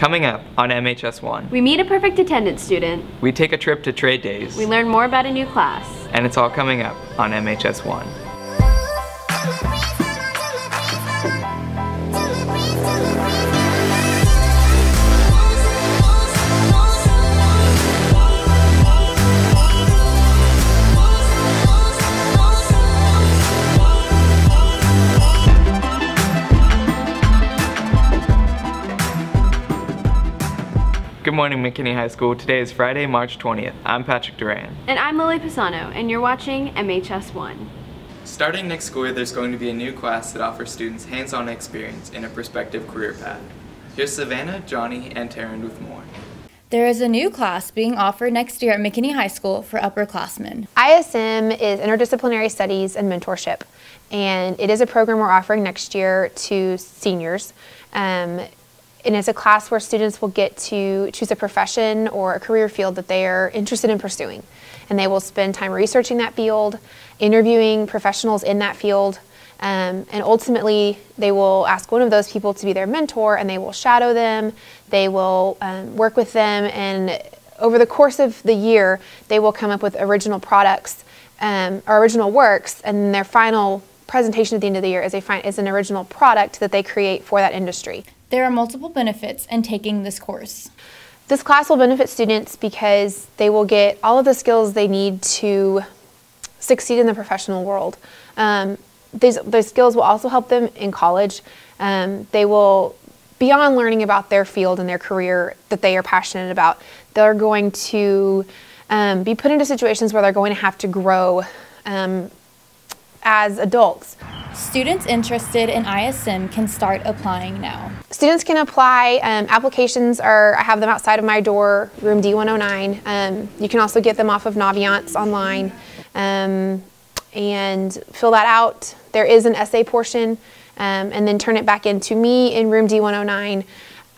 Coming up on MHS1. We meet a perfect attendance student. We take a trip to trade days. We learn more about a new class. And it's all coming up on MHS1. Good morning, McKinney High School. Today is Friday, March 20th. I'm Patrick Duran. And I'm Lily Pisano, and you're watching MHS1. Starting next school year, there's going to be a new class that offers students hands-on experience in a prospective career path. Here's Savannah, Johnny, and Taryn with more. There is a new class being offered next year at McKinney High School for upperclassmen. ISM is Interdisciplinary Studies and Mentorship, and it is a program we're offering next year to seniors. And it's a class where students will get to choose a profession or a career field that they are interested in pursuing. And they will spend time researching that field, interviewing professionals in that field, and ultimately they will ask one of those people to be their mentor, and they will shadow them, they will work with them, and over the course of the year they will come up with original products or original works, and their final presentation at the end of the year is an original product that they create for that industry. There are multiple benefits in taking this course. This class will benefit students because they will get all of the skills they need to succeed in the professional world. Those skills will also help them in college. They will, beyond learning about their field and their career that they are passionate about, they're going to be put into situations where they're going to have to grow as adults. Students interested in ISM can start applying now. Students can apply. Applications I have them outside of my door, room D109. You can also get them off of Naviance online and fill that out. There is an essay portion, and then turn it back in to me in room D109.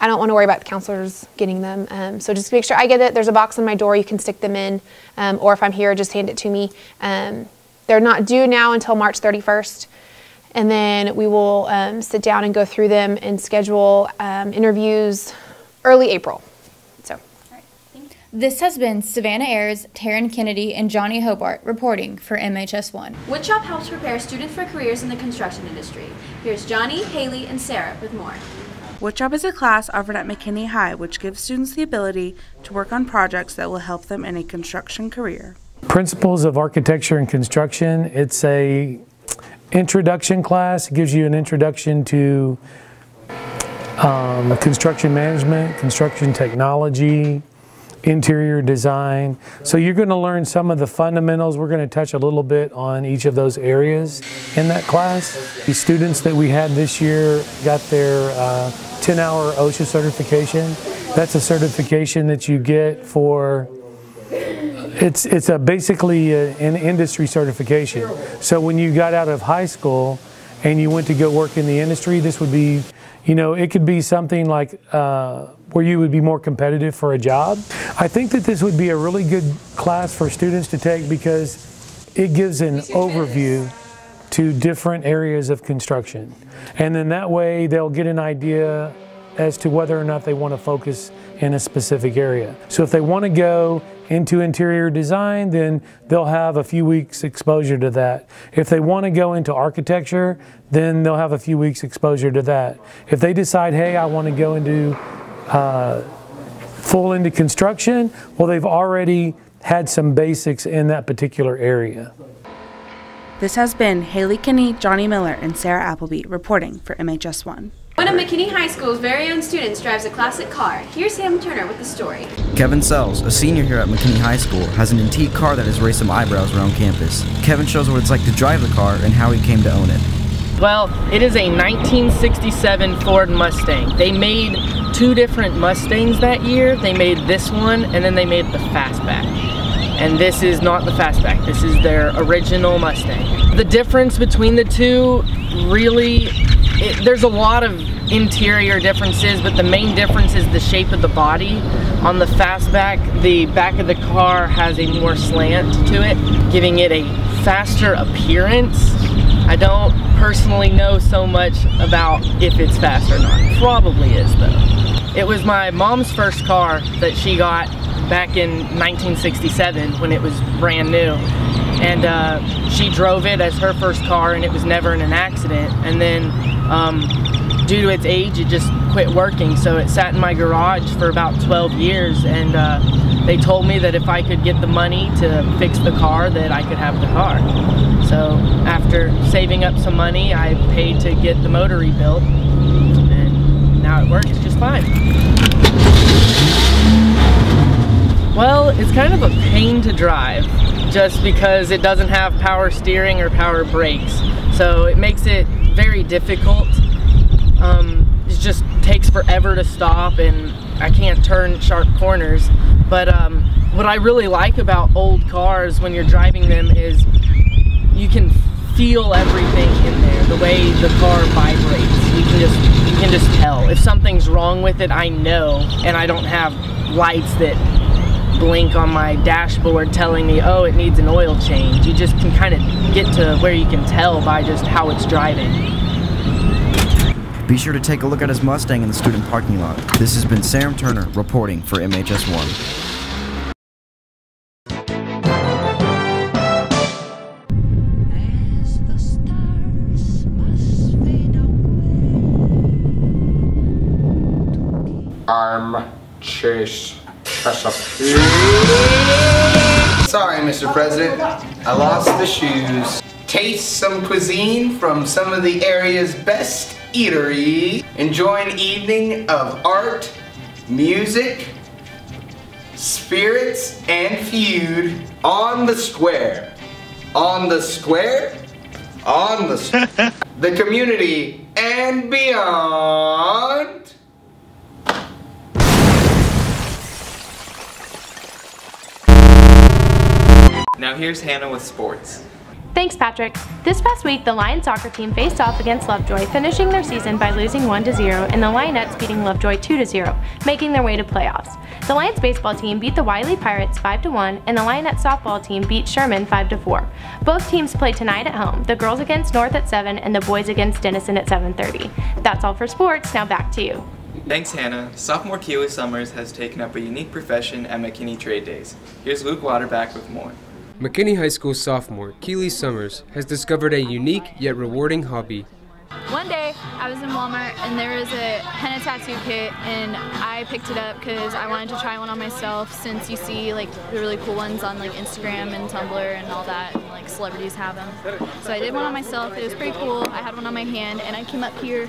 I don't want to worry about the counselors getting them, so just make sure I get it. There's a box on my door, you can stick them in, or if I'm here, just hand it to me. They're not due now until March 31st. And then we will sit down and go through them and schedule interviews early April. So. This has been Savannah Ayers, Taryn Kennedy, and Johnny Hobart reporting for MHS1. Woodshop helps prepare students for careers in the construction industry. Here's Johnny, Haley, and Sarah with more. Woodshop is a class offered at McKinney High which gives students the ability to work on projects that will help them in a construction career. Principles of Architecture and Construction. It's a introduction class. It gives you an introduction to construction management, construction technology, interior design. So you're going to learn some of the fundamentals. We're going to touch a little bit on each of those areas in that class. The students that we had this year got their 10-hour OSHA certification. That's a certification that you get for It's basically an industry certification. So when you got out of high school and you went to go work in the industry, this would be, it could be something like where you would be more competitive for a job. I think that this would be a really good class for students to take because it gives an overview to different areas of construction. And then that way they'll get an idea as to whether or not they want to focus in a specific area. So if they want to go into interior design, then they'll have a few weeks exposure to that. If they want to go into architecture, then they'll have a few weeks exposure to that. If they decide, hey, I want to go into full into construction, well, they've already had some basics in that particular area. This has been Haley Kinney, Johnny Miller, and Sarah Appleby reporting for MHS1. One of McKinney High School's very own students drives a classic car. Here's Sam Turner with the story. Kevin Sells, a senior here at McKinney High School, has an antique car that has raised some eyebrows around campus. Kevin shows what it's like to drive the car and how he came to own it. Well, it is a 1967 Ford Mustang. They made two different Mustangs that year. They made this one and then they made the Fastback. And this is not the Fastback, this is their original Mustang. The difference between the two, really, there's a lot of interior differences, but the main difference is the shape of the body. On the Fastback, the back of the car has a more slant to it, giving it a faster appearance. I don't personally know so much about if it's fast or not. Probably is though. It was my mom's first car that she got back in 1967 when it was brand new. And she drove it as her first car, and it was never in an accident. And then due to its age, it just quit working. So it sat in my garage for about 12 years. And they told me that if I could get the money to fix the car, that I could have the car. So after saving up some money, I paid to get the motor rebuilt. And now it works just fine. Well, it's kind of a pain to drive just because it doesn't have power steering or power brakes. So it makes it very difficult. It just takes forever to stop and I can't turn sharp corners. But what I really like about old cars when you're driving them is you can feel everything in there, the way the car vibrates. You can just tell. If something's wrong with it, I know, and I don't have lights that blink on my dashboard telling me, oh, it needs an oil change. You just can kind of get to where you can tell by just how it's driving. Be sure to take a look at his Mustang in the student parking lot. This has been Sam Turner reporting for MHS1. I'm Chase. Sorry, Mr. President. I lost the shoes. Taste some cuisine from some of the area's best eatery. Enjoy an evening of art, music, spirits, and feud on the square. On the square? On the the community and beyond. Now here's Hannah with sports. Thanks, Patrick. This past week, the Lions soccer team faced off against Lovejoy, finishing their season by losing 1-0, and the Lionettes beating Lovejoy 2-0, making their way to playoffs. The Lions baseball team beat the Wiley Pirates 5-1, and the Lionettes softball team beat Sherman 5-4. Both teams play tonight at home, the girls against North at 7 and the boys against Denison at 7:30. That's all for sports, now back to you. Thanks, Hannah. Sophomore Keely Summers has taken up a unique profession at McKinney Trade Days. Here's Luke Waterback with more. McKinney High School sophomore Keely Summers has discovered a unique yet rewarding hobby. One day I was in Walmart and there was a henna tattoo kit and I picked it up because I wanted to try one on myself, since you see like the really cool ones on like Instagram and Tumblr and all that, and like celebrities have them. So I did one on myself. It was pretty cool. I had one on my hand and I came up here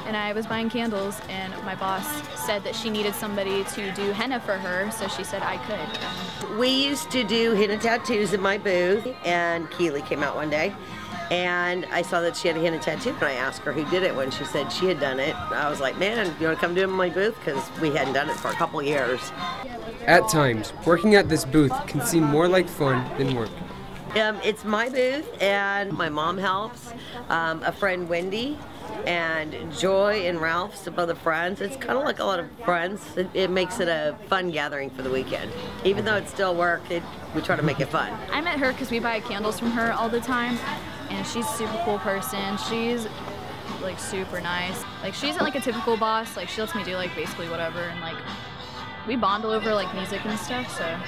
and I was buying candles, and my boss said that she needed somebody to do henna for her, so she said I could. We used to do henna tattoos in my booth, and Keely came out one day, and I saw that she had a henna tattoo, and I asked her who did it when she said she had done it. I was like, man, you want to come do it in my booth? Because we hadn't done it for a couple years. At times, working at this booth can seem more like fun than work. It's my booth, and my mom helps, a friend, Wendy, and Joy and Ralph, some other friends. It's kind of like a lot of friends. It makes it a fun gathering for the weekend. Even though it's still work, we try to make it fun. I met her because we buy candles from her all the time, and she's a super cool person. She's like super nice. Like, she isn't like a typical boss. Like, she lets me do like basically whatever, and like we bond over like music and stuff, so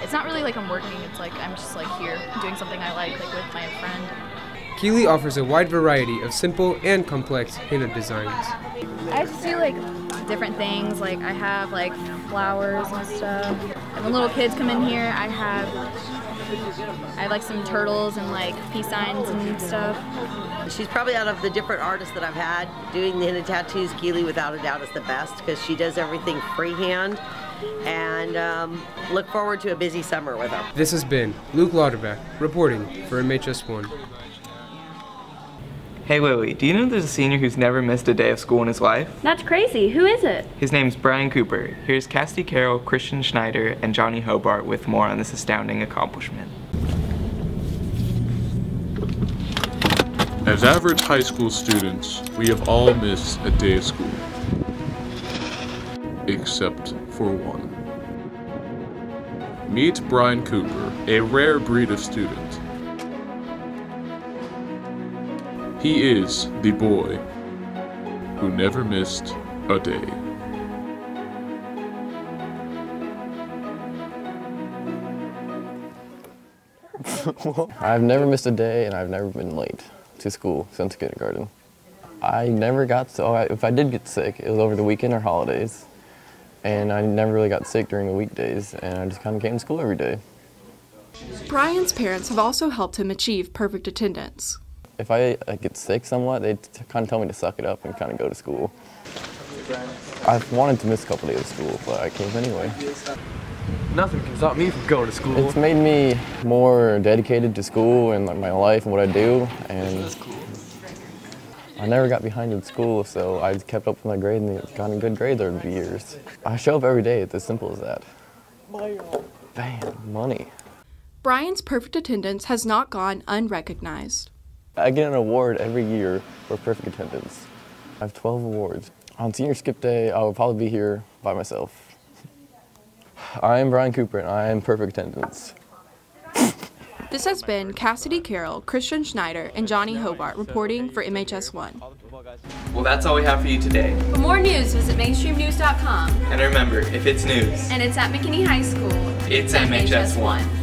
it's not really like I'm working. It's like I'm just like here doing something I like with my friend. Keely offers a wide variety of simple and complex henna designs. I just do like different things. Like, I have like flowers and stuff. And when little kids come in here, I have like some turtles and like peace signs and stuff. She's probably, out of the different artists that I've had doing the henna tattoos, Keely without a doubt is the best, because she does everything freehand. And look forward to a busy summer with her. This has been Luke Lauterbach reporting for MHS1. Hey Lily, do you know there's a senior who's never missed a day of school in his life? That's crazy. Who is it? His name's Brian Cooper. Here's Cassidy Carroll, Christian Schneider, and Johnny Hobart with more on this astounding accomplishment. As average high school students, we have all missed a day of school. Except for one. Meet Brian Cooper, a rare breed of student. He is the boy who never missed a day. I've never missed a day, and I've never been late to school since kindergarten. I never got if I did get sick, it was over the weekend or holidays, and I never really got sick during the weekdays, and I just kind of came to school every day. Brian's parents have also helped him achieve perfect attendance. If I get sick somewhat, they kind of tell me to suck it up and kind of go to school. I've wanted to miss a couple days of school, but I came anyway. Nothing can stop me from going to school. It's made me more dedicated to school and my life and what I do, and I never got behind in school, so I just kept up with my grade and gotten good grades over the years. I show up every day, it's as simple as that. Bam, money. Brian's perfect attendance has not gone unrecognized. I get an award every year for perfect attendance. I have 12 awards. On senior skip day, I will probably be here by myself. I am Brian Cooper, and I am perfect attendance. This has been Cassidy Carroll, Christian Schneider, and Johnny Hobart reporting for MHS1. Well, that's all we have for you today. For more news, visit mainstreamnews.com. And remember, if it's news and it's at McKinney High School, it's MHS1.